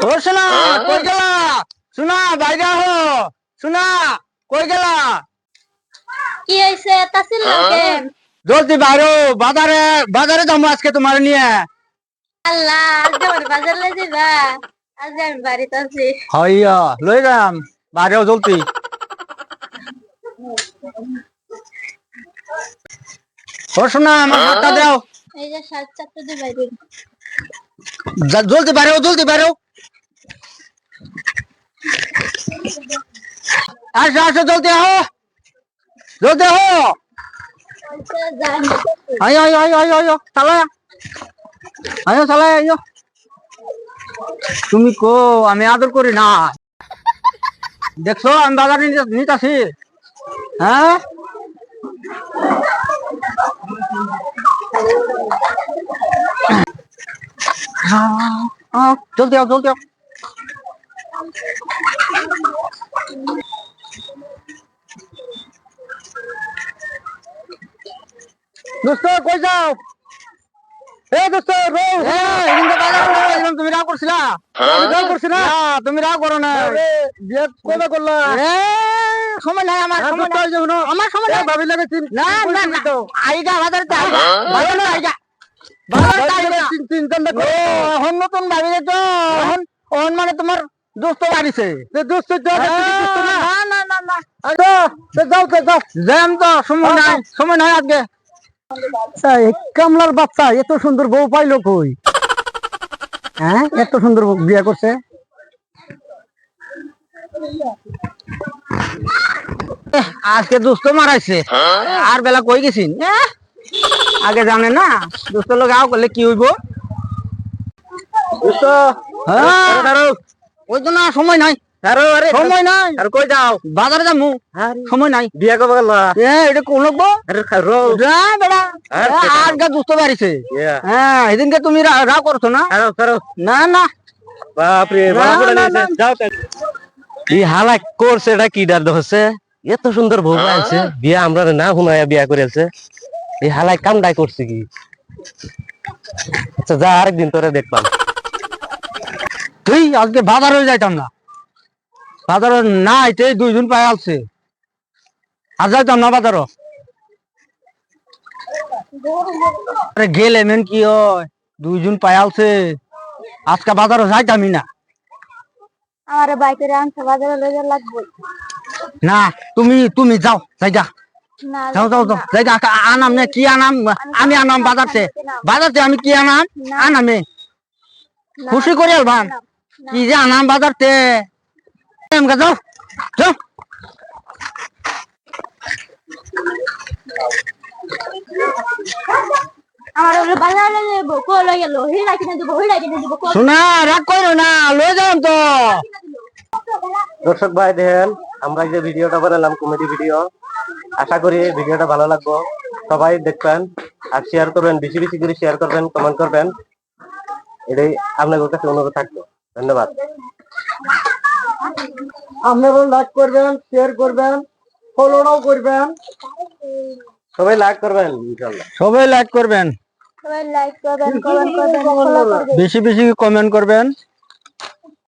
ও সোনা কই গেলা? সোনা বাইরে আহো। সোনা কই গেলা? কি হইছে তাসিল কেন? জলদি বাইরো, বাজারে বাজারে যাবো আজকে তোমার নিয়ে। আল্লাহ আজকে আমার বাজার লই যাবা? আজকে আমি বাড়িতে আছি। হইয়া লই যাম, বাইরেও জলদি। ও সোনা আমার হাতটা দাও। এই যে 7:04 দি বাইরে। জলদি বাইরেও, জলদি বাইরেও। আসো আসো জলদি আহো, জলদি আহো। আচ্ছা যাই। আয়ো আয়ো আয়ো আয়ো আয়ো চালা, আয়ো চালা আয়ো। তুমি কো আমি আদর করি না? দেখছো আমি বাজার নিতেছি। হ্যাঁ জলদি আও, জলদি আও। দোস্ত কই যাও? এ দোস্ত রো, কিন্তু বাজার করলাম, তুমি রাগ করছিলা? আমি রাগ করছি না, তুমি রাগ করো না। বিয়ে কবে করলা? সময় নাই আমার, সময় নাই আমার, সময় নাই। ভাবি লাগে না না না, আইগা বাজারতে আইগা, বাজারে আইগা, বাজারতে আইগা। চিন্তা করো, এখন নতুন ভাবি তো এখন ওন মানে তোমার দোস্ত বাড়িছে। দোস্ত না না না না, যাও তো যাও, জ্যাম তো সময় নাই, সময় নাই আজকে। কামলার বাচ্চা এত সুন্দর বউ পাইলো কই? হ্যাঁ এত সুন্দর বিয়ে করছে। আজকে দুস্থ মারাইছে, আর বেলা কই গেছিন? আগে জানে না দুস্থ লোক আও করলে কি হইব। ওই তো না, সময় নাই, সময় নাই। আর কই যাও? বাজারে যাবো, সময় নাই। বিয়া কবে গেলা? এটা কোন লোক? আর গা দুস্থ বাড়িছে। হ্যাঁ এদিনকে তুমি রাগ করছো না? না না বাপরে এই হালা করছে, এটা কি ডার হচ্ছে? এত সুন্দর বউ আছে, বিয়া আমরা না হুনায়া বিয়া করেছে। এই হালাই কামডাই করছে কি? আচ্ছা যা, আরেকদিন তোরে দেখলাম। তুই আজকে বাজারে যাইতাম না, বাজারে না আইতে 2 জন পাই আলছে, আর যাইতাম না বাজারও। গেলে মেন কি হয়, 2 জন পাই আলছে, আজকে বাজারও যাইতামই না। আমার বাইকে আনছে বাজারে লই যা লাগবে। না তুমি তুমি যাও, জায়গা না যাও যাও যাও জায়গা। আনাম না কি আনাম? আমি আনাম বাজারতে, বাজারতে আমি কি আনাম? আনামে খুশি করে আলবাম কি যে আনাম বাজারতে। যাও যাও। আমার বাজারে যাবো, কো লই গেল হিরা কিনে দেব, হিরা কিনে দেব। শোনা রাগ করো না, লয়ে যাও তো। দর্শক ভাই দেখেন, আমরা যে ভিডিওটা বানালাম কমেডি ভিডিও, আশা করি ভিডিওটা ভালো লাগবে, সবাই দেখবেন আর শেয়ার করবেন, বেশি বেশি করে শেয়ার করবেন, কমেন্ট করবেন, এটাই আপনাদের কাছে অনুরোধ থাকবে। ধন্যবাদ। আপনারা লাইক করবেন, শেয়ার করবেন, ফলোও করবেন, সবাই লাইক করবেন, ইনশাআল্লাহ সবাই লাইক করবেন, সবাই লাইক করবেন, কমেন্ট করবেন, ফলো করবেন। বেশি বেশি কমেন্ট করবেন।